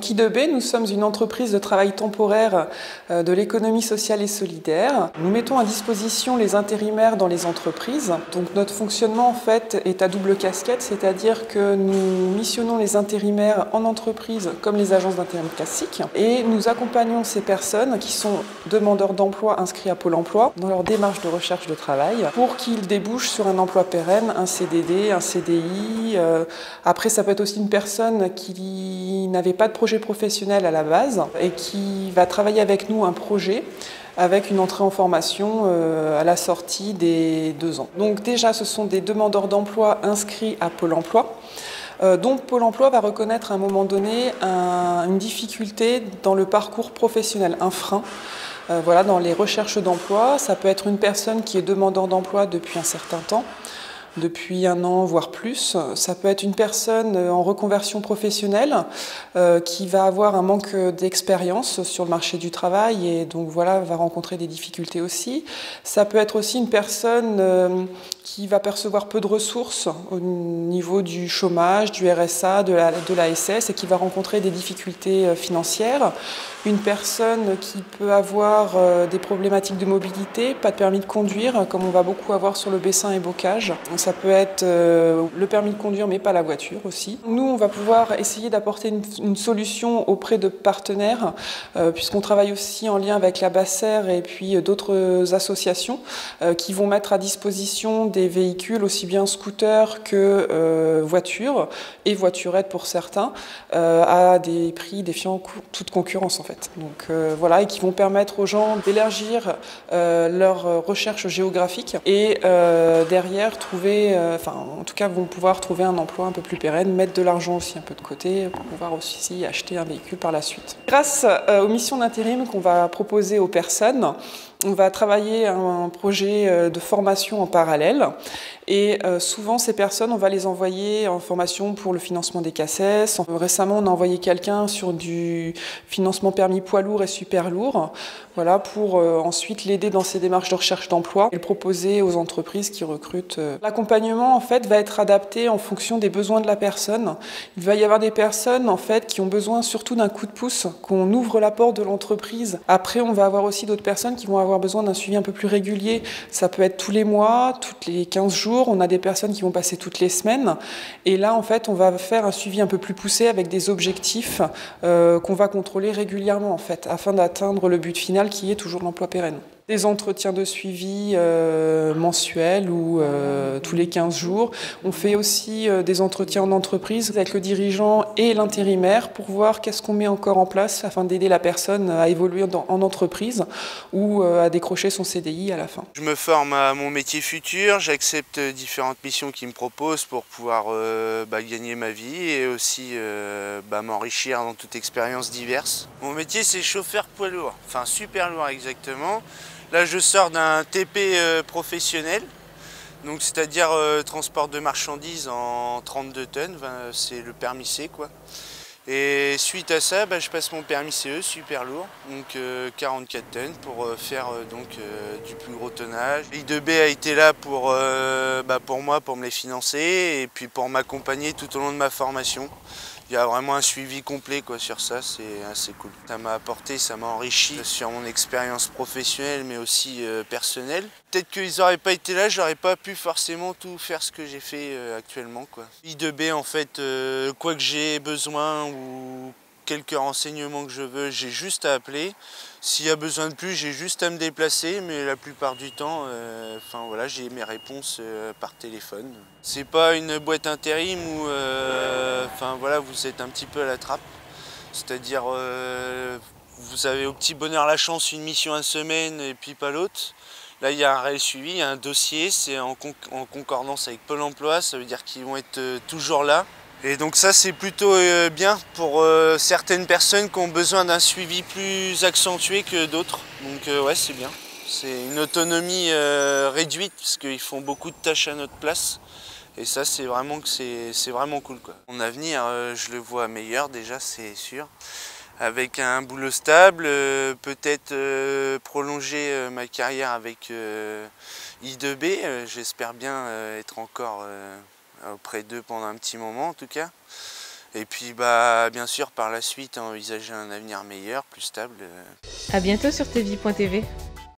Donc I2B, nous sommes une entreprise de travail temporaire de l'économie sociale et solidaire. Nous mettons à disposition les intérimaires dans les entreprises. Donc notre fonctionnement en fait est à double casquette, c'est-à-dire que nous missionnons les intérimaires en entreprise comme les agences d'intérim classiques et nous accompagnons ces personnes qui sont demandeurs d'emploi inscrits à Pôle emploi dans leur démarche de recherche de travail pour qu'ils débouchent sur un emploi pérenne, un CDD, un CDI. Après, ça peut être aussi une personne qui n'avait pas de projet professionnel à la base et qui va travailler avec nous un projet avec une entrée en formation à la sortie des 2 ans. Donc déjà, ce sont des demandeurs d'emploi inscrits à Pôle emploi. Donc Pôle emploi va reconnaître à un moment donné une difficulté dans le parcours professionnel, un frein. Voilà, dans les recherches d'emploi, ça peut être une personne qui est demandeur d'emploi depuis un certain temps, depuis 1 an, voire plus. Ça peut être une personne en reconversion professionnelle qui va avoir un manque d'expérience sur le marché du travail et donc voilà, va rencontrer des difficultés aussi. Ça peut être aussi une personne qui va percevoir peu de ressources au niveau du chômage, du RSA, de l'ASS et qui va rencontrer des difficultés financières. Une personne qui peut avoir des problématiques de mobilité, pas de permis de conduire, comme on va beaucoup avoir sur le Bessin et Bocage. Ça peut être le permis de conduire, mais pas la voiture aussi. Nous, on va pouvoir essayer d'apporter une solution auprès de partenaires, puisqu'on travaille aussi en lien avec la BACER et puis d'autres associations qui vont mettre à disposition des véhicules, aussi bien scooters que voitures, et voiturettes pour certains, à des prix défiant toute concurrence en fait. Donc voilà, et qui vont permettre aux gens d'élargir leur recherche géographique et derrière trouver, en tout cas vont pouvoir trouver un emploi un peu plus pérenne, mettre de l'argent aussi un peu de côté pour pouvoir aussi acheter un véhicule par la suite. Grâce aux missions d'intérim qu'on va proposer aux personnes, on va travailler un projet de formation en parallèle et souvent ces personnes, on va les envoyer en formation pour le financement des CACES. Récemment, on a envoyé quelqu'un sur du financement permis poids lourd et super lourd, voilà, pour ensuite l'aider dans ses démarches de recherche d'emploi et le proposer aux entreprises qui recrutent. L'accompagnement en fait va être adapté en fonction des besoins de la personne. Il va y avoir des personnes en fait qui ont besoin surtout d'un coup de pouce, qu'on ouvre la porte de l'entreprise. Après, on va avoir aussi d'autres personnes qui vont avoir besoin d'un suivi un peu plus régulier. Ça peut être tous les mois, toutes les 15 jours. On a des personnes qui vont passer toutes les semaines. Et là, en fait, on va faire un suivi un peu plus poussé avec des objectifs qu'on va contrôler régulièrement, en fait, afin d'atteindre le but final qui est toujours l'emploi pérenne. Des entretiens de suivi mensuels ou tous les 15 jours. On fait aussi des entretiens en entreprise avec le dirigeant et l'intérimaire pour voir qu'est-ce qu'on met encore en place afin d'aider la personne à évoluer en entreprise ou à décrocher son CDI à la fin. Je me forme à mon métier futur, j'accepte différentes missions qu'ils me proposent pour pouvoir gagner ma vie et aussi m'enrichir dans toute expérience diverse. Mon métier c'est chauffeur poids lourd, enfin super lourd exactement. Là je sors d'un TP professionnel, donc c'est-à-dire transport de marchandises en 32 tonnes, c'est le permis C quoi. Et suite à ça, je passe mon permis CE super lourd, donc 44 tonnes pour faire du plus gros tonnage. I2B a été là pour moi, pour me les financer et puis pour m'accompagner tout au long de ma formation. Il y a vraiment un suivi complet quoi, sur ça, c'est assez cool. Ça m'a apporté, ça m'a enrichi sur mon expérience professionnelle mais aussi personnelle. Peut-être qu'ils n'auraient pas été là, j'aurais pas pu forcément tout faire ce que j'ai fait actuellement, quoi. I2B en fait, quoi que j'ai besoin ou quelques renseignements que je veux, j'ai juste à appeler. S'il y a besoin de plus, j'ai juste à me déplacer, mais la plupart du temps, j'ai mes réponses par téléphone. C'est pas une boîte intérim où vous êtes un petit peu à la trappe. C'est-à-dire, vous avez au petit bonheur la chance une mission une semaine et puis pas l'autre. Là, il y a un réel suivi, il y a un dossier, c'est en concordance avec Pôle emploi, ça veut dire qu'ils vont être toujours là. Et donc ça, c'est plutôt bien pour certaines personnes qui ont besoin d'un suivi plus accentué que d'autres. Donc ouais, c'est bien. C'est une autonomie réduite parce qu'ils font beaucoup de tâches à notre place. Et ça, c'est vraiment cool, quoi. Mon avenir, je le vois meilleur déjà, c'est sûr. Avec un boulot stable, peut-être prolonger ma carrière avec I2B. J'espère bien être encore auprès d'eux pendant un petit moment en tout cas. Et puis bien sûr par la suite envisager un avenir meilleur, plus stable. À bientôt sur tvie.tv.